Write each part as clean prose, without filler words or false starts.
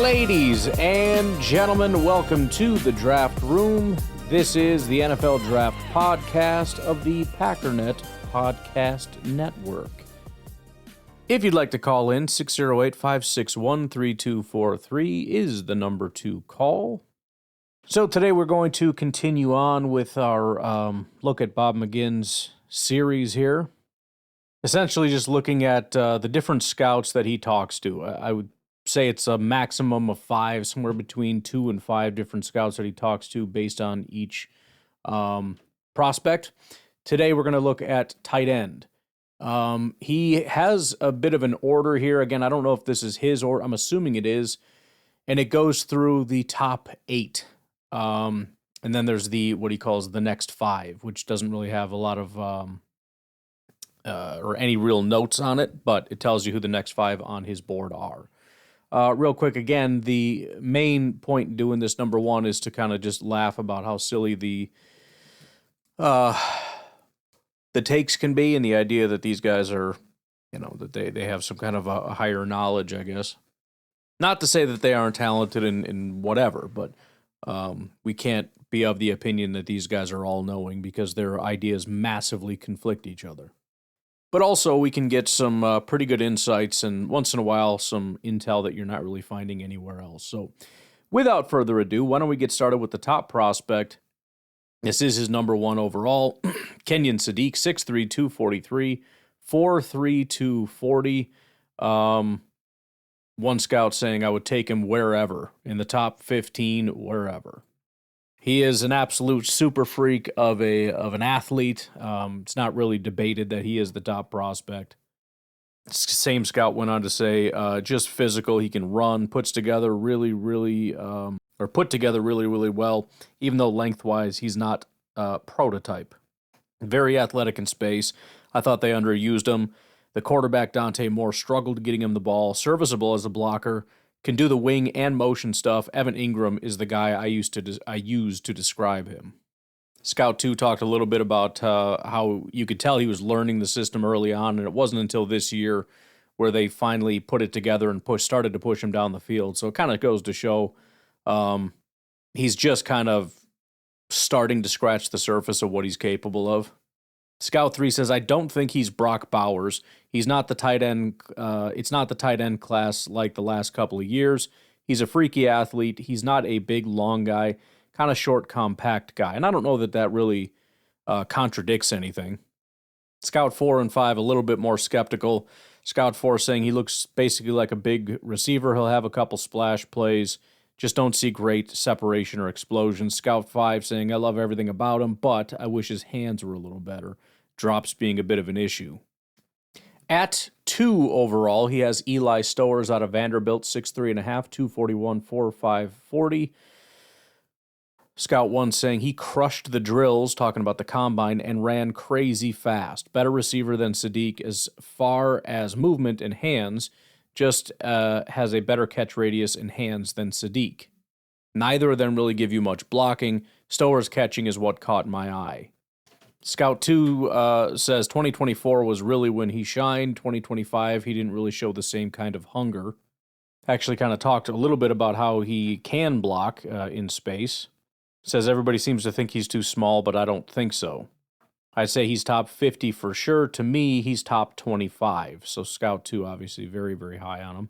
Ladies and gentlemen, welcome to the Draft Room. This is the NFL Draft Podcast of the Packernet Podcast Network. If you'd like to call in, 608-561-3243 is the number to call. So today we're going to continue on with our look at Bob McGinn's series here. Essentially just looking at the different scouts that he talks to. I would say it's a maximum of 5, somewhere between 2 and 5 different scouts that he talks to based on each prospect. Today we're going to look at tight end. He has a bit of an order here. Again, I don't know if this is his or I'm assuming it is. And it goes through the top 8. And then there's what he calls the next 5, which doesn't really have a lot of or any real notes on it, but it tells you who the next 5 on his board are. Real quick, again, the main point in doing this, number one, is to kind of just laugh about how silly the takes can be, and the idea that these guys are, that they have some kind of a higher knowledge, I guess. Not to say that they aren't talented in whatever, but we can't be of the opinion that these guys are all-knowing because their ideas massively conflict each other. But also, we can get some pretty good insights and once in a while some intel that you're not really finding anywhere else. So without further ado, why don't we get started with the top prospect. This is his number 1 overall, Kenyan Sadiq, 6'3", 243, 4'3", 240. One scout saying I would take him wherever, in the top 15, wherever. He is an absolute super freak of an athlete. It's not really debated that he is the top prospect. Same scout went on to say, just physical. He can run, put together really well. Even though lengthwise he's not prototype. Very athletic in space. I thought they underused him. The quarterback Dante Moore struggled getting him the ball. Serviceable as a blocker. Can do the wing and motion stuff. Evan Ingram is the guy I used to describe him. Scout 2 talked a little bit about how you could tell he was learning the system early on, and it wasn't until this year where they finally put it together and started to push him down the field. So it kind of goes to show he's just kind of starting to scratch the surface of what he's capable of. Scout 3 says, I don't think he's Brock Bowers. He's not the tight end. It's not the tight end class like the last couple of years. He's a freaky athlete. He's not a big, long guy, kind of short, compact guy. And I don't know that really contradicts anything. Scout 4 and 5, a little bit more skeptical. Scout 4 saying he looks basically like a big receiver. He'll have a couple splash plays. Just don't see great separation or explosion. Scout 5 saying, I love everything about him, but I wish his hands were a little better. Drops being a bit of an issue. At 2 overall, he has Eli Stowers out of Vanderbilt, 6'3.5", 241, 4'5", 40. Scout 1 saying he crushed the drills, talking about the combine, and ran crazy fast. Better receiver than Sadiq as far as movement and hands, just has a better catch radius and hands than Sadiq. Neither of them really give you much blocking. Stowers' catching is what caught my eye. Scout 2 says 2024 was really when he shined. 2025, he didn't really show the same kind of hunger. Actually kind of talked a little bit about how he can block in space. Says everybody seems to think he's too small, but I don't think so. I'd say he's top 50 for sure. To me, he's top 25. So Scout 2, obviously, very, very high on him.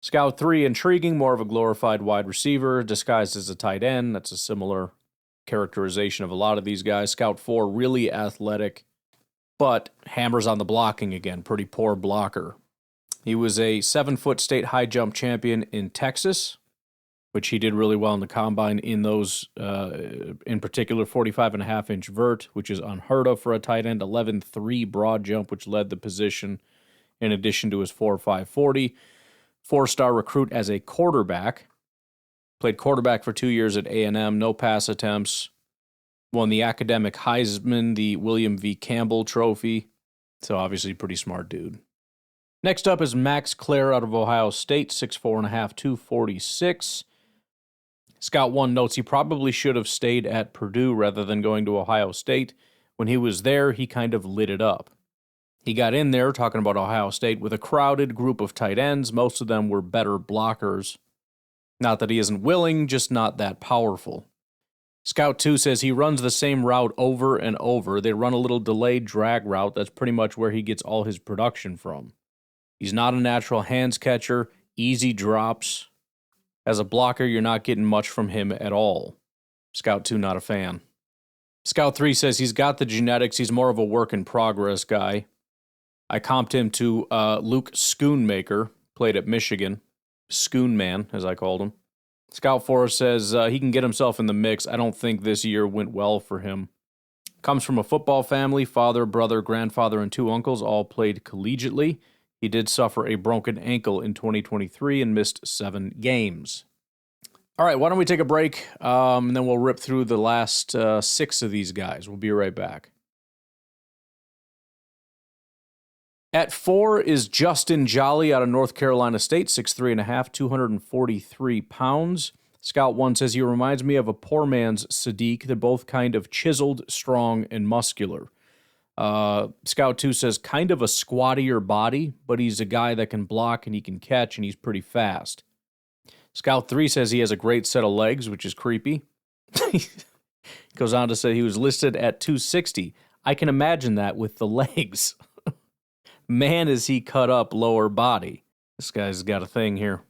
Scout 3, intriguing, more of a glorified wide receiver, disguised as a tight end. That's a similar characterization of a lot of these guys. Scout 4, really athletic, but hammers on the blocking again. Pretty poor blocker. He was a 7-foot state high jump champion in Texas, which he did really well in the combine in those, in particular, 45.5-inch vert, which is unheard of for a tight end, 11.3 broad jump, which led the position, in addition to his 4.5 40. 4-star recruit as a quarterback. Played quarterback for 2 years at A&M, no pass attempts. Won the academic Heisman, the William V. Campbell Trophy. So obviously pretty smart dude. Next up is Max Clare out of Ohio State, 6'4.5", 246. Scout 1 notes he probably should have stayed at Purdue rather than going to Ohio State. When he was there, he kind of lit it up. He got in there, talking about Ohio State, with a crowded group of tight ends. Most of them were better blockers Not that he isn't willing, just not that powerful. Scout 2 says he runs the same route over and over. They run a little delayed drag route. That's pretty much where he gets all his production from. He's not a natural hands catcher, easy drops. As a blocker, you're not getting much from him at all. Scout 2, not a fan. Scout 3 says he's got the genetics. He's more of a work-in-progress guy. I comped him to Luke Schoonmaker, played at Michigan. Schoonman, as I called him. Scout 4 says he can get himself in the mix. I don't think this year went well for him. Comes from a football family. Father, brother, grandfather, and 2 uncles all played collegiately. He did suffer a broken ankle in 2023 and missed 7 games. All right, why don't we take a break, and then we'll rip through the last 6 of these guys. We'll be right back. At 4 is Justin Jolly out of North Carolina State, 6'3.5", 243 pounds. Scout 1 says he reminds me of a poor man's Sadiq. They're both kind of chiseled, strong, and muscular. Scout 2 says kind of a squattier body, but he's a guy that can block and he can catch and he's pretty fast. Scout 3 says he has a great set of legs, which is creepy. Goes on to say he was listed at 260. I can imagine that with the legs. Man, is he cut up lower body. This guy's got a thing here.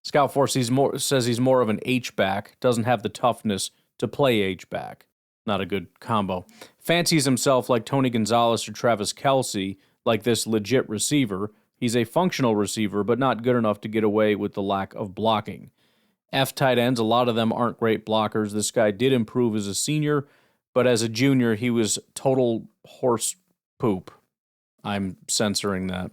Scout 4 says he's more of an H-back, doesn't have the toughness to play H-back. Not a good combo. Fancies himself like Tony Gonzalez or Travis Kelce, like this legit receiver. He's a functional receiver, but not good enough to get away with the lack of blocking. F tight ends, a lot of them aren't great blockers. This guy did improve as a senior, but as a junior, he was total horse poop. I'm censoring that.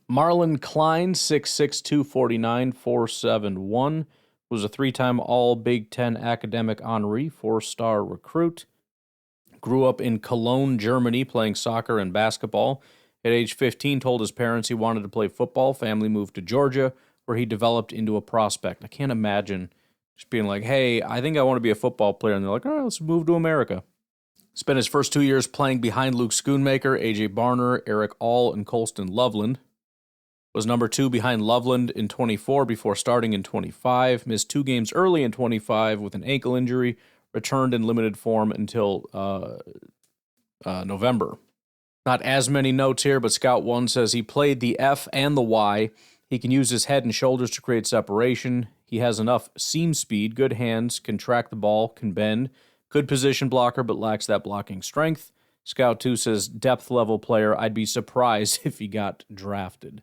Marlon Klein, 6'6", 249, 471, was a 3-time All-Big Ten academic honoree, 4-star recruit. Grew up in Cologne, Germany, playing soccer and basketball. At age 15, told his parents he wanted to play football. Family moved to Georgia, where he developed into a prospect. I can't imagine just being like, hey, I think I want to be a football player. And they're like, all right, let's move to America. Spent his first 2 years playing behind Luke Schoonmaker, A.J. Barner, Eric All, and Colston Loveland. Was number 2 behind Loveland in 24 before starting in 25. Missed 2 games early in 25 with an ankle injury. Returned in limited form until November. Not as many notes here, but Scout 1 says he played the F and the Y. He can use his head and shoulders to create separation. He has enough seam speed, good hands, can track the ball, can bend. Good position blocker, but lacks that blocking strength. Scout 2 says depth level player. I'd be surprised if he got drafted.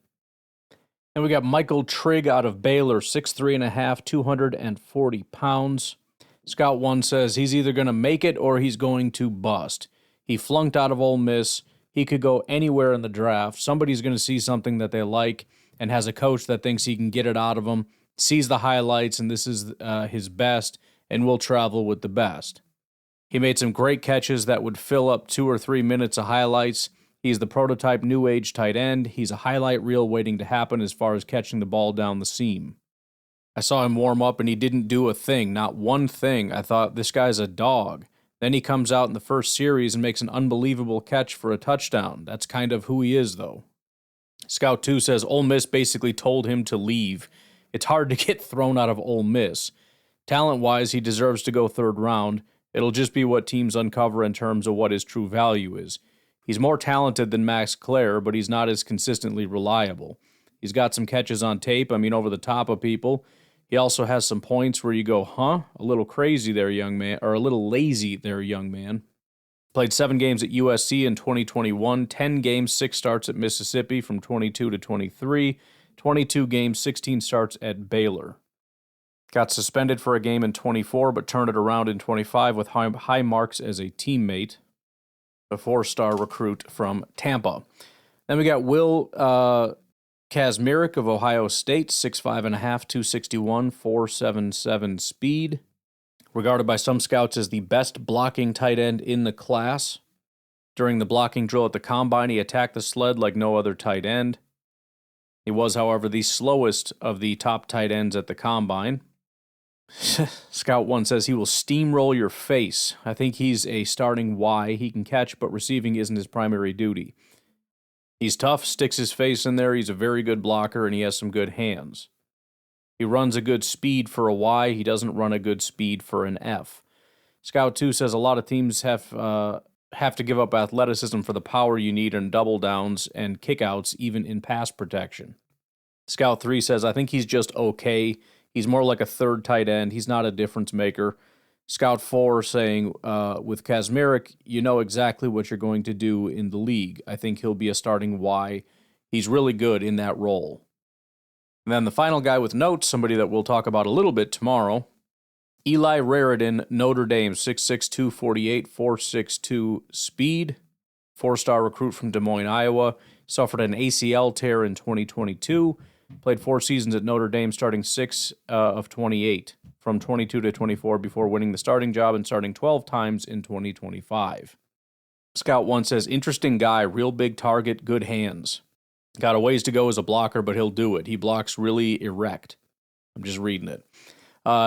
And we got Michael Trigg out of Baylor, 6'3.5", 240 pounds. Scout 1 says he's either going to make it or he's going to bust. He flunked out of Ole Miss. He could go anywhere in the draft. Somebody's going to see something that they like and has a coach that thinks he can get it out of him, sees the highlights, and this is his best, and will travel with the best. He made some great catches that would fill up 2 or 3 minutes of highlights. He's the prototype new age tight end. He's a highlight reel waiting to happen as far as catching the ball down the seam. I saw him warm up and he didn't do a thing, not one thing. I thought, this guy's a dog. Then he comes out in the first series and makes an unbelievable catch for a touchdown. That's kind of who he is, though. Scout 2 says Ole Miss basically told him to leave. It's hard to get thrown out of Ole Miss. Talent-wise, he deserves to go 3rd round. It'll just be what teams uncover in terms of what his true value is. He's more talented than Max Clare, but he's not as consistently reliable. He's got some catches on tape, over the top of people. He also has some points where you go, huh? A little crazy there, young man, or a little lazy there, young man. Played 7 games at USC in 2021, 10 games, 6 starts at Mississippi from 22 to 23, 22 games, 16 starts at Baylor. Got suspended for a game in 24, but turned it around in 25 with high marks as a teammate. A 4-star recruit from Tampa. Then we got Will Kazmarek of Ohio State, 6'5.5", 261, 477 speed. Regarded by some scouts as the best blocking tight end in the class. During the blocking drill at the Combine, he attacked the sled like no other tight end. He was, however, the slowest of the top tight ends at the Combine. Scout 1 says he will steamroll your face. I think he's a starting Y. He can catch, but receiving isn't his primary duty. He's tough, sticks his face in there. He's a very good blocker, and he has some good hands. He runs a good speed for a Y. He doesn't run a good speed for an F. Scout 2 says a lot of teams have to give up athleticism for the power you need in double downs and kickouts, even in pass protection. Scout 3 says, I think he's just okay. He's more like a third tight end. He's not a difference maker. Scout 4 saying, with Kazmarek, you know exactly what you're going to do in the league. I think he'll be a starting Y. He's really good in that role. And then the final guy with notes, somebody that we'll talk about a little bit tomorrow, Eli Raridan, Notre Dame, 6'6", 248, 4.62 speed, 4-star recruit from Des Moines, Iowa, suffered an ACL tear in 2022, played 4 seasons at Notre Dame, starting 6 of 28, from 22 to 24, before winning the starting job and starting 12 times in 2025. Scout 1 says, interesting guy, real big target, good hands. Got a ways to go as a blocker, but he'll do it. He blocks really erect. I'm just reading it.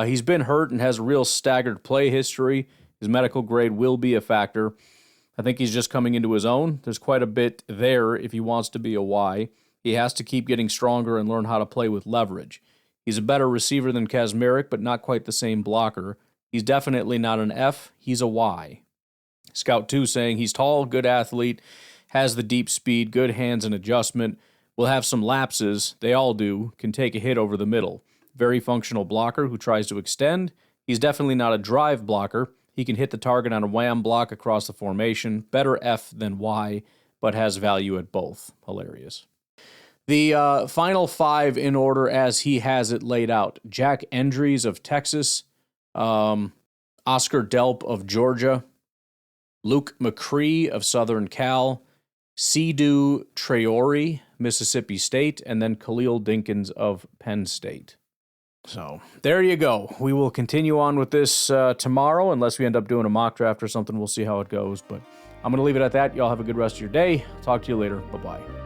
He's been hurt and has a real staggered play history. His medical grade will be a factor. I think he's just coming into his own. There's quite a bit there if he wants to be a Y. He has to keep getting stronger and learn how to play with leverage. He's a better receiver than Kazmarek, but not quite the same blocker. He's definitely not an F. He's a Y. Scout 2 saying he's tall, good athlete, has the deep speed, good hands and adjustment, will have some lapses, they all do, can take a hit over the middle. Very functional blocker who tries to extend. He's definitely not a drive blocker. He can hit the target on a wham block across the formation. Better F than Y, but has value at both. Hilarious. The final 5 in order as he has it laid out. Jack Endries of Texas, Oscar Delp of Georgia, Luke McCree of Southern Cal, Sidhu Traore, Mississippi State, and then Khalil Dinkins of Penn State. So there you go. We will continue on with this tomorrow, unless we end up doing a mock draft or something. We'll see how it goes, but I'm going to leave it at that. Y'all have a good rest of your day. Talk to you later. Bye-bye.